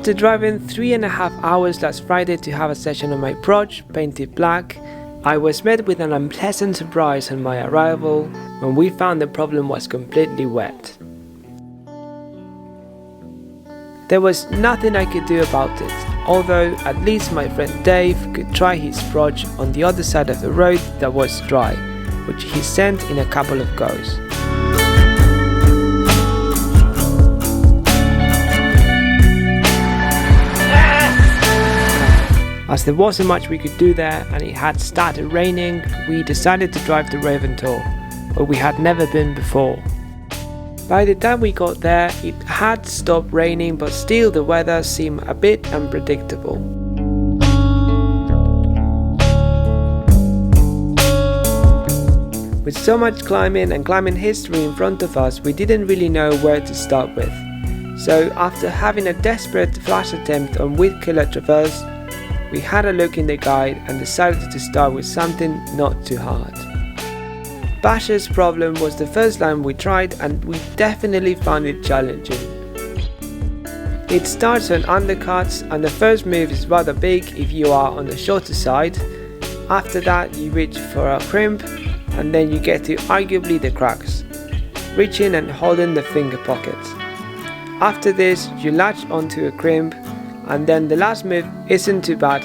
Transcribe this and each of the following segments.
After driving 3.5 hours last Friday to have a session on my approach painted black, I was met with an unpleasant surprise on my arrival when we found the problem was completely wet. There was nothing I could do about it, although at least my friend Dave could try his approach on the other side of the road that was dry, which he sent in a couple of goes. As there wasn't much we could do there and it had started raining, we decided to drive to Raven Tor, where we had never been before. By the time we got there, it had stopped raining, but still the weather seemed a bit unpredictable. With so much climbing and climbing history in front of us, we didn't really know where to start with. So after having a desperate flash attempt on Weedkiller Traverse, we had a look in the guide and decided to start with something not too hard. Basha's problem was the first line we tried and we definitely found it challenging. It starts on undercuts and the first move is rather big if you are on the shorter side. After that you reach for a crimp and then you get to arguably the cracks, reaching and holding the finger pockets. After this you latch onto a crimp, and then the last move isn't too bad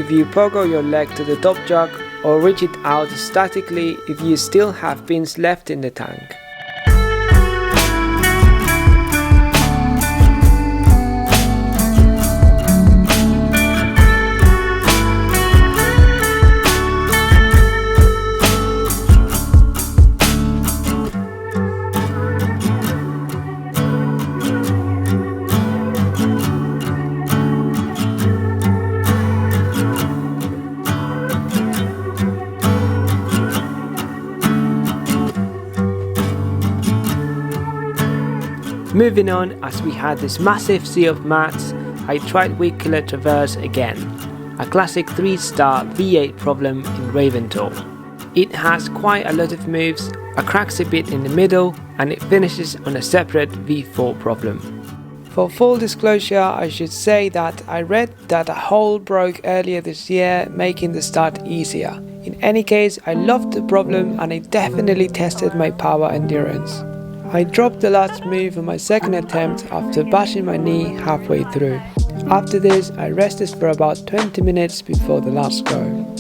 if you pogo your leg to the top jug or reach it out statically if you still have pins left in the tank. Moving on, as we had this massive sea of mats, I tried Weedkiller Traverse again, a classic 3-star V8 problem in Raven Tor. It has quite a lot of moves, a cracks a bit in the middle, and it finishes on a separate V4 problem. For full disclosure, I should say that I read that a hole broke earlier this year, making the start easier. In any case, I loved the problem and it definitely tested my power endurance. I dropped the last move on my second attempt after bashing my knee halfway through. After this, I rested for about 20 minutes before the last go.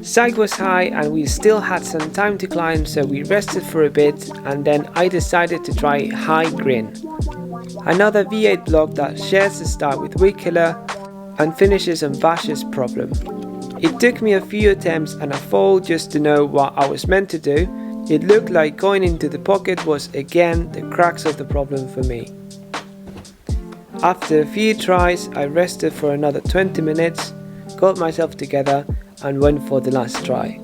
Side was high and we still had some time to climb, so we rested for a bit and then I decided to try high Grin, another V8 block that shares the start with Weedkiller and finishes on Basha's problem. It took me a few attempts and a fall just to know what I was meant to do. It looked like going into the pocket was again the crux of the problem for me. After a few tries, I rested for another 20 minutes, got myself together and went for the last try.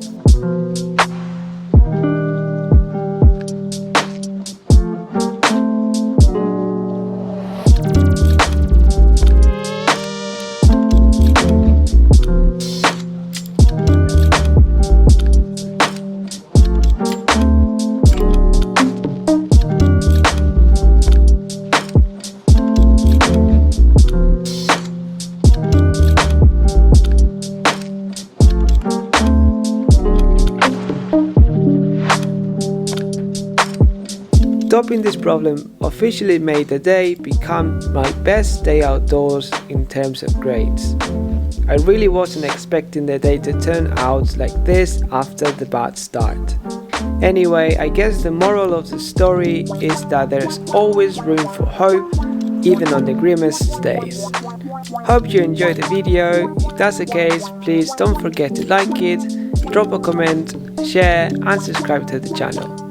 Stopping this problem officially made the day become my best day outdoors in terms of grades. I really wasn't expecting the day to turn out like this after the bad start. Anyway, I guess the moral of the story is that there's always room for hope, even on the grimmest days. Hope you enjoyed the video. If that's the case, please don't forget to like it, drop a comment, share and subscribe to the channel.